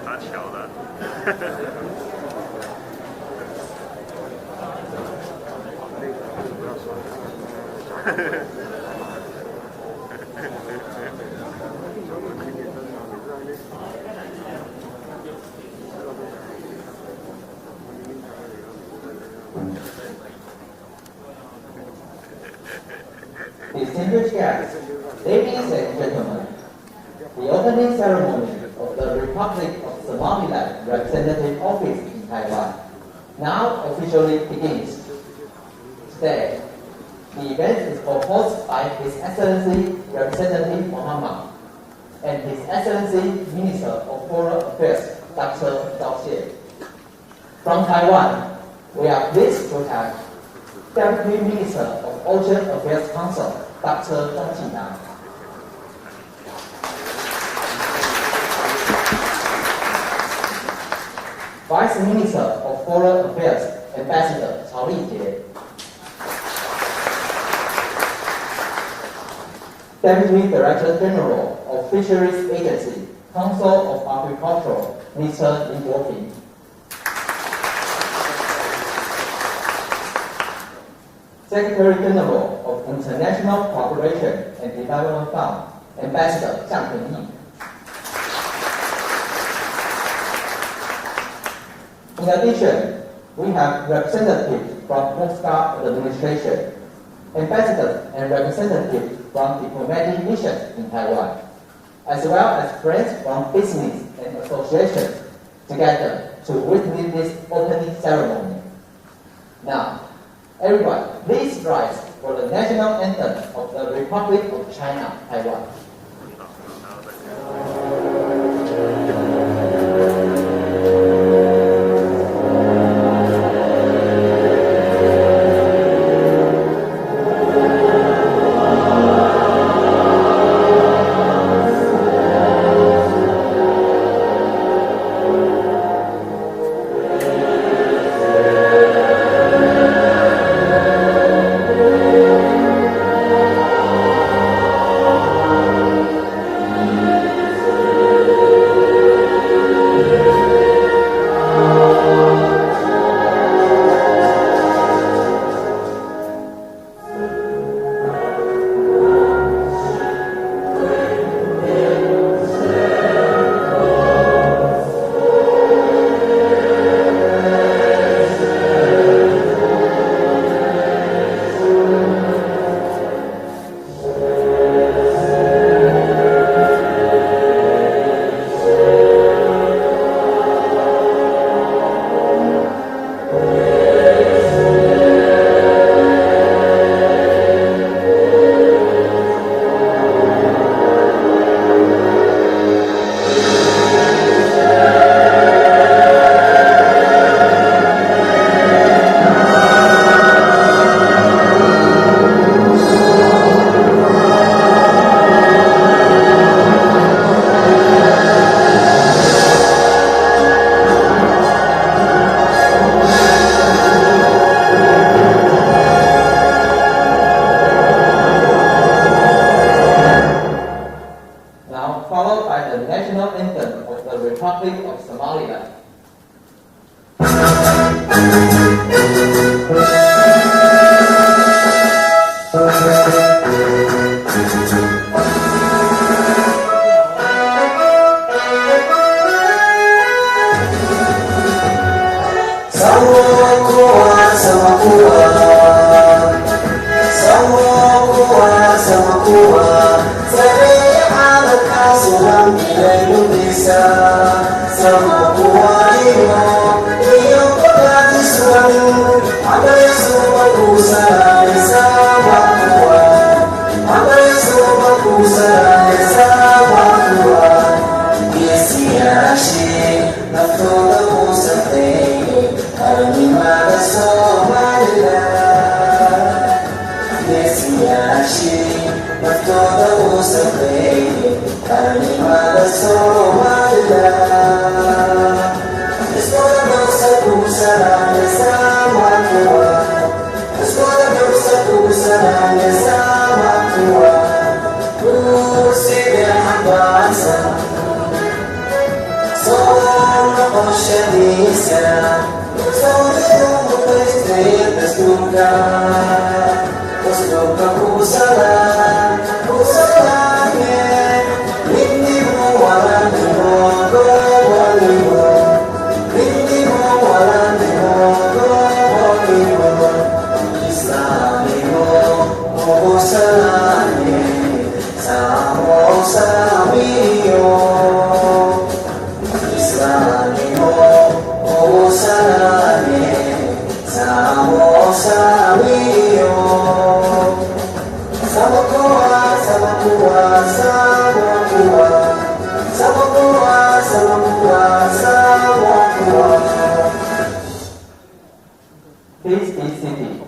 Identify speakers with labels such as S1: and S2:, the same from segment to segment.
S1: 打巧了。
S2: Distinguished guests, ladies and gentlemen, the opening ceremony of the Republic of Somaliland Representative Office in Taiwan now officially begins. Today, the event is proposed by His Excellency Representative Muhammad and His Excellency Minister of Foreign Affairs, Dr. Zhao Xie. From Taiwan, we are pleased to have Deputy Minister of Ocean Affairs Council, Dr. Zhang Qiyang. Vice Minister of Foreign Affairs, Ambassador Cao Lijie. Deputy Director General of Fisheries Agency, Council of Agriculture, Mr. Lin Guoping. Secretary General of International Cooperation and Development Fund, Ambassador Zhang Pengyi. In addition, we have representatives from Coast Guard Administration, ambassadors and representatives from diplomatic missions in Taiwan, as well as friends from business and associations together to witness this opening ceremony. Now, everyone, please rise for the national anthem of the Republic of China, Taiwan. Republic of Somaliland. Please be seated.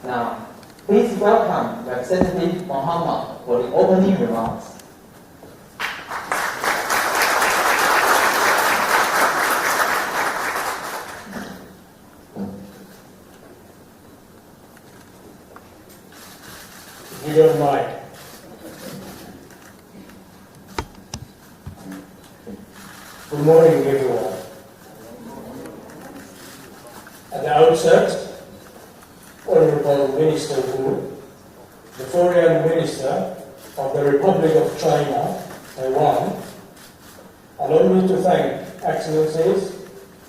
S2: Now, please welcome Representative Muhammad for the opening remarks.
S3: If you don't mind. Good morning, everyone. At the outset, Honorable Minister Wu, the Foreign Minister of the Republic of China, Taiwan, allow me to thank Excellencies,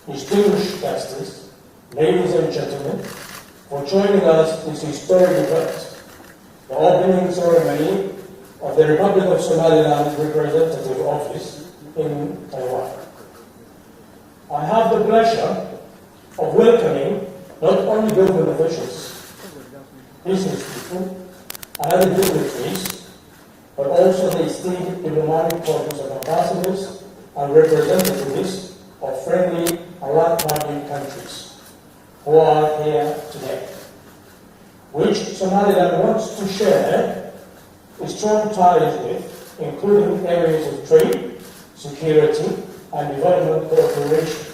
S3: distinguished guests, ladies and gentlemen, for joining us this historic event, the opening ceremony of the Republic of Somaliland Representative Office in Taiwan. I have the pleasure of welcoming not only government officials, business people, and other dignitaries, but also the esteemed diplomatic corps of ambassadors and representatives of friendly and like-minded countries who are here today, which Somaliland wants to share strong ties with, including areas of trade, security, and development cooperation.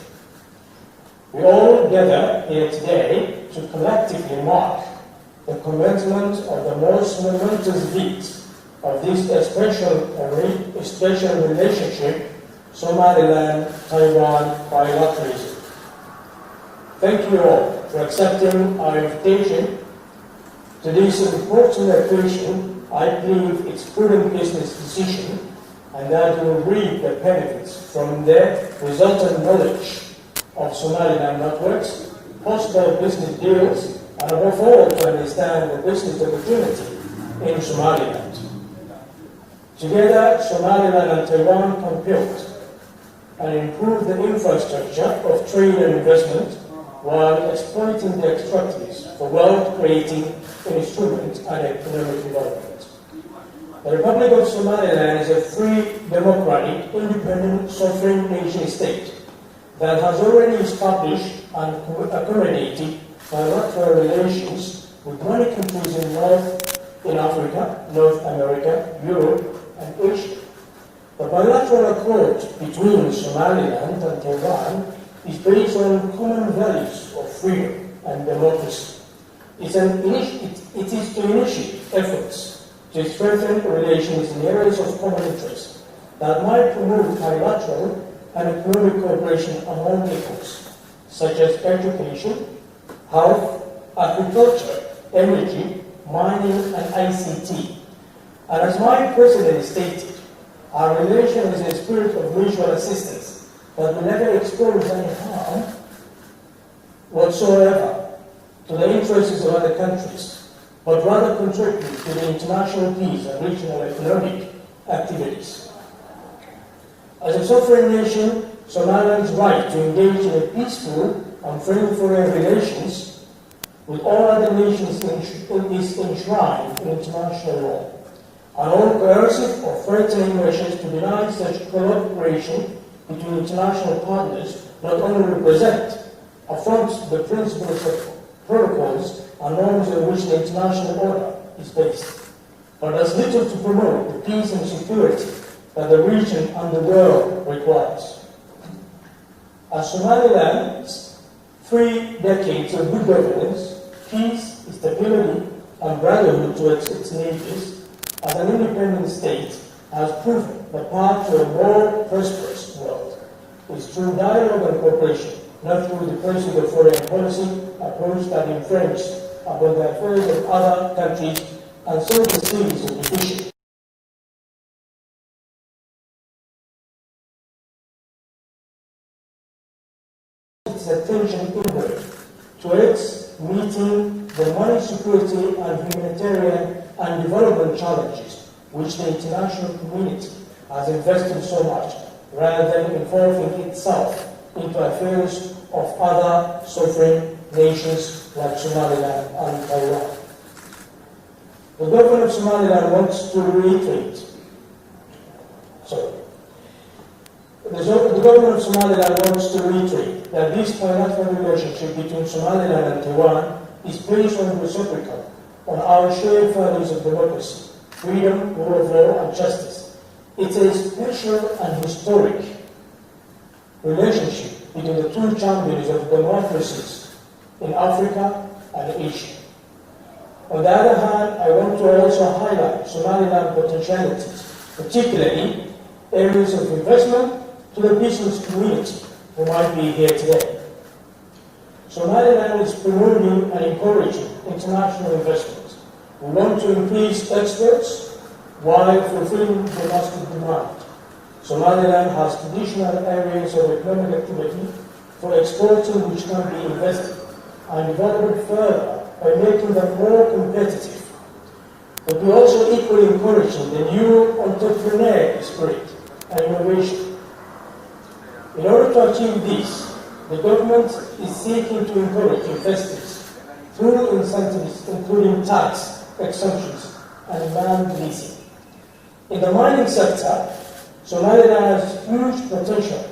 S3: We all gather here today to collectively mark the commencement of the most momentous feat of this special relationship, Somaliland-Taiwan bilateralism. Thank you all for accepting our invitation to this important occasion. I believe it's prudent business decision and that we will reap the benefits from the resultant knowledge of Somaliland networks, possible business deals, and above all to understand the business opportunity in Somaliland. Together, Somaliland and Taiwan can build and improve the infrastructure of trade and investment while exploiting the extractives for wealth-creating instruments and economic development. The Republic of Somaliland is a free, democratic, independent, sovereign nation-state that has already established and accommodated bilateral relations with many countries in Africa, North America, Europe, and Asia. The bilateral accord between Somaliland and Taiwan is based on common values of freedom and democracy. It is to initiate efforts to strengthen relations in areas of common interest that might promote bilateral and economic cooperation among peoples, such as education, health, agriculture, energy, mining, and ICT. And as my president stated, our relation is a spirit of mutual assistance that will never expose any harm whatsoever to the interests of other countries, but rather contribute to the international peace and regional economic activities. As a sovereign nation, Somaliland's right to engage in a peaceful and friendly foreign relations with all other nations is enshrined in international law. And all coercive or threatening measures to deny such collaboration between international partners not only represent affronts the principles of protocols and norms on which the international order is based, but does little to promote the peace and security that the region and the world requires. As Somaliland's 3 decades of good governance, peace, stability, and brotherhood towards its neighbors, as an independent state, has proven the path to a more prosperous world. is through dialogue and cooperation, not through the pursuit of foreign policy approach that infringes upon the affairs of other countries and sows the seeds of division. Its attention inward towards meeting the money security and humanitarian and development challenges which the international community has invested so much, rather than involving itself into affairs of other sovereign nations like Somaliland and Taiwan. The government of Somaliland wants to reiterate, the government of Somaliland wants to reiterate that this bilateral relationship between Somaliland and Taiwan is based on reciprocal, on our shared values of democracy, freedom, rule of law, and justice. It's a special and historic relationship between the two champions of democracies in Africa and Asia. On the other hand, I want to also highlight Somaliland potentialities, particularly areas of investment to the business community who might be here today. Somaliland is promoting and encouraging international investment. We want to increase exports while fulfilling domestic demand. Somaliland has traditional areas of economic activity for exporting which can be invested and developed further by making them more competitive. But we also equally encouraging the new entrepreneurial spirit and innovation. In order to achieve this, the government is seeking to encourage investors through incentives including tax exemptions and land leasing. In the mining sector, Somaliland has huge potential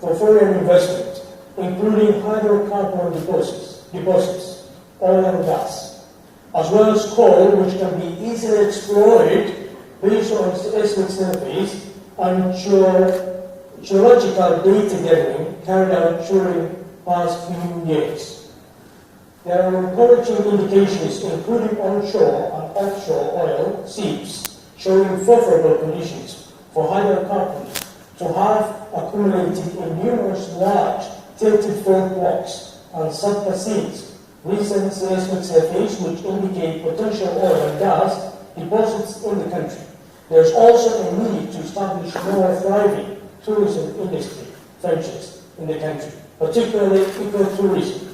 S3: for foreign investment, including hydrocarbon deposits, oil and gas, as well as coal, which can be easily exploited based on seismic surveys and geological data gathering carried out during past few years. There are encouraging indications, including onshore and offshore oil seeps, showing favorable conditions for hydrocarbons to have accumulated in numerous large tilted fault blocks and subbassins. Recent seismic surveys which indicate potential oil and gas deposits in the country. There is also a need to establish more thriving tourism industry ventures in the country, particularly ecotourism,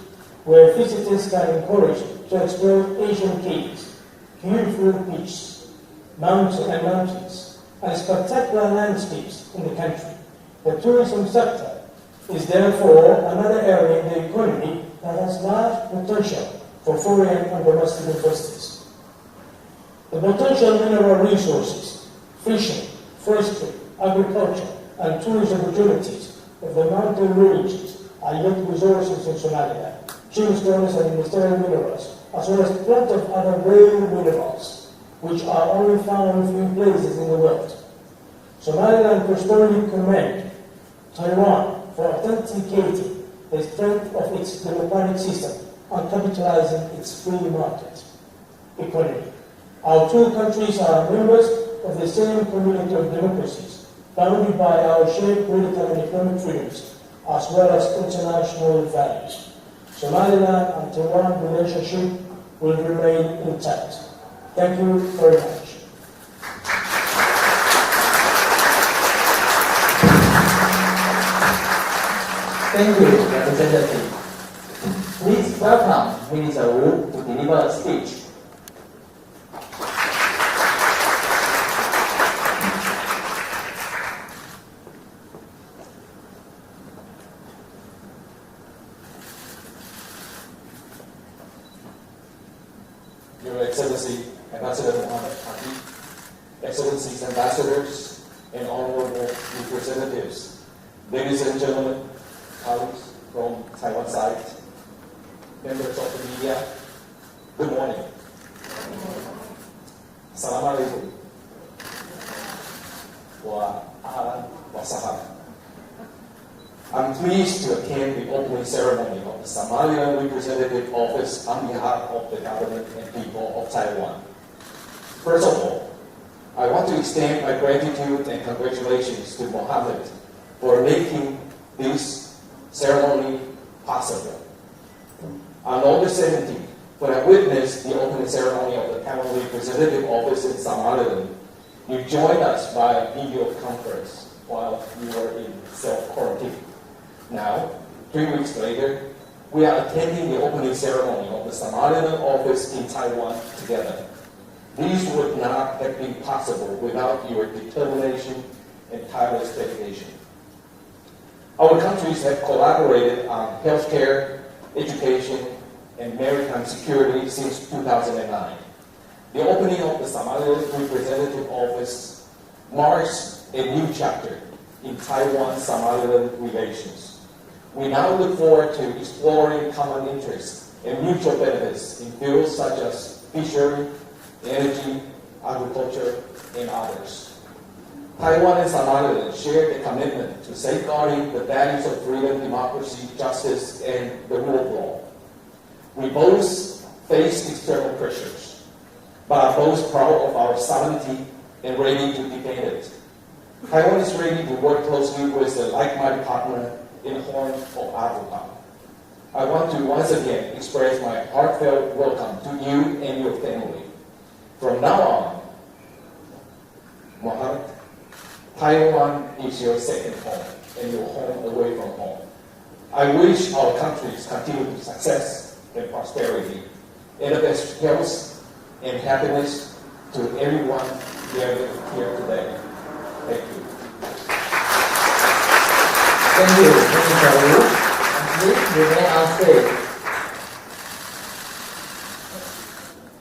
S3: where visitors can encourage to explore Asian caves, beautiful beaches, mountains, and spectacular landscapes in the country. The tourism sector is therefore another area in the economy that has large potential for foreign and domestic investors. The potential mineral resources, fishing, forestry, agriculture, and tourism opportunities of the mountain regions are yet resources in Somaliland, gemstones and industrial minerals, as well as plenty of other rare minerals, which are only found in few places in the world. Somaliland prosperity commend Taiwan for authenticating the strength of its democratic system and capitalizing its free market economy. Our two countries are members of the same community of democracies, bounded by our shared political and economic freedoms, as well as international values. Somaliland and Taiwan relationship will remain intact. Thank you very much.
S2: Thank you, Representative. Please welcome Minister Wu to deliver a speech.
S4: Your Excellency, Ambassador Muhammad Hadi, Excellencies, Ambassadors, and honorable representatives, ladies and gentlemen, colleagues from Taiwan side, members of the media, good morning. Assalamu alaikum. Wa ahlan wa sahlan. I'm pleased to attend the opening ceremony of the Somaliland Representative Office on behalf of the government and people of Taiwan. First of all, I want to extend my gratitude and congratulations to Mohammed for making this ceremony possible. On August 17th, when I witnessed the opening ceremony of the Taiwan Representative Office in Somaliland, you joined us by video conference while you were in self-quarantine. Now, 3 weeks later, we are attending the opening ceremony of the Somaliland office in Taiwan together. These would not have been possible without your determination and tireless dedication. Our countries have collaborated on healthcare, education, and maritime security since 2009. The opening of the Somaliland Representative Office marks a new chapter in Taiwan-Somaliland relations. We now look forward to exploring common interests and mutual benefits in fields such as fishery, energy, agriculture, and others. Taiwan and Somaliland share the commitment to safeguarding the values of freedom, democracy, justice, and the rule of law. We both face external pressures, but are both proud of our sovereignty and ready to defend it. Taiwan is ready to work closely with a like-minded partner in the Horn of Africa. I want to once again express my heartfelt welcome to you and your family. From now on, Mohammed, Taiwan is your second home and your home away from home. I wish our countries continued success and prosperity, and the best health and happiness to everyone gathered here today. Thank you.
S2: Thank you, Mr. Wu. Please remain on stage.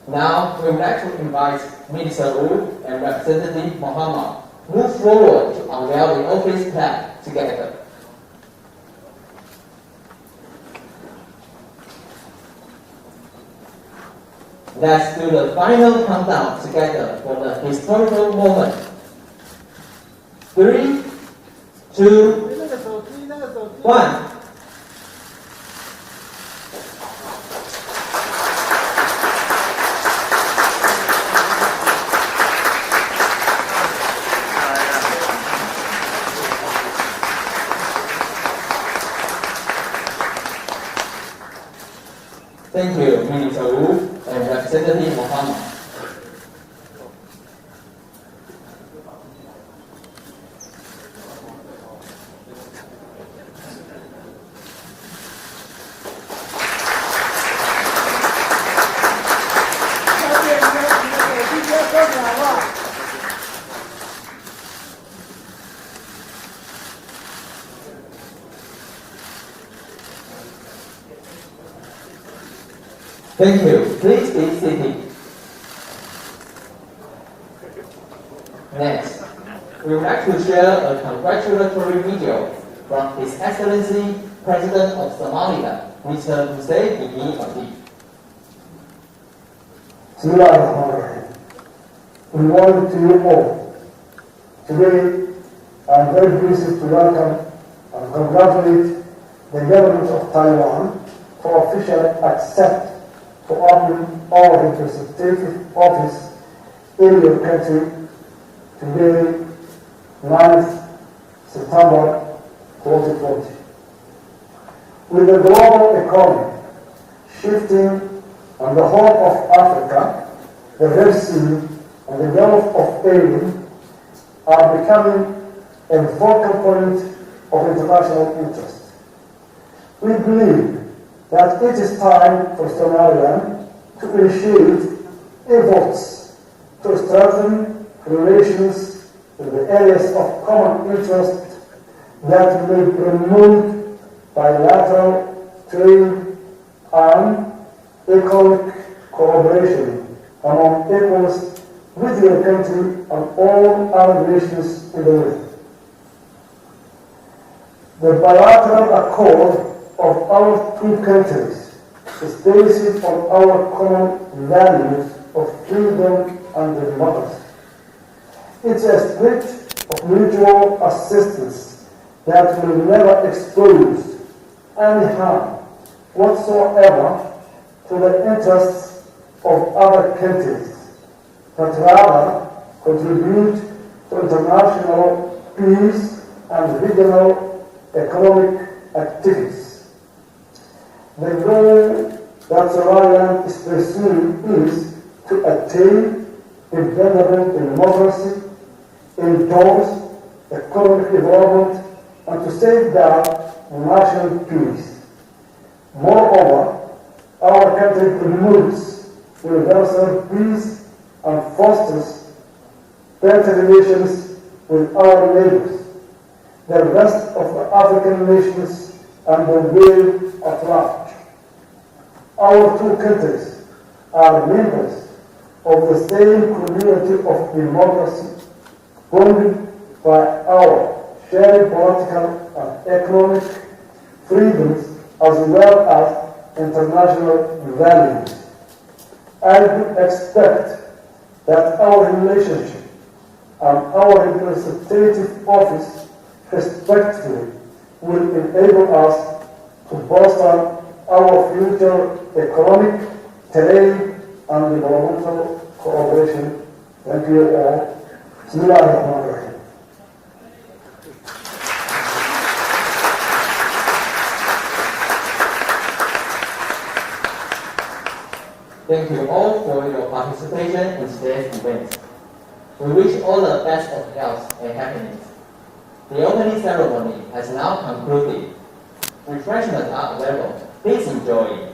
S2: Now, we would like to invite Minister Wu and Representative Mohammed move forward to unveil the office plan together. Let's do the final countdown together for the historical moment. 3, 2, 1. Thank you, Minister Wu and Representative Mohammed. Thank you. Please be seated. Next, we would like to share a congratulatory video from His Excellency President of Somaliland, Mr. Hussein Bin Ali.
S5: Good morning to you all. Today, I am very pleased to welcome and congratulate the government of Taiwan for officially accept to open our representative office in your country today, 9th September 2020. With the global economy shifting on the whole of Africa, the Red Sea and the Gulf of Aden are becoming a focal point of international interest. We believe that it is time for Somaliland to initiate efforts to strengthen relations in the areas of common interest that may promote bilateral trade and economic cooperation among equals with your country and all other nations in the world. The bilateral accord of our two countries is based on our common values of freedom and democracy. It's a spirit of mutual assistance that will never expose any harm whatsoever to the interests of other countries, but rather contribute to international peace and regional economic activities. The goal that Somaliland is pursuing is to attain independent democracy, endorse economic development, and to safeguard national peace. Moreover, our country promotes universal peace and fosters better relations with our neighbors, the rest of the African nations, and the world at large. Our two countries are members of the same community of democracy, bonded by our shared political and economic freedoms as well as international values. I would expect that our relationship and our representative office respectively will enable us to foster our future economic, trade, and developmental cooperation. Thank you all. Bismillahirrahmanirrahim.
S2: Thank you all for your participation in today's event. We wish all the best of health and happiness. The opening ceremony has now concluded. Refreshments are available. Please enjoy.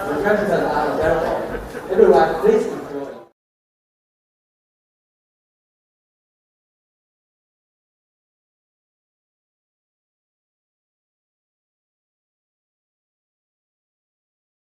S2: Refreshments are available. Everyone, please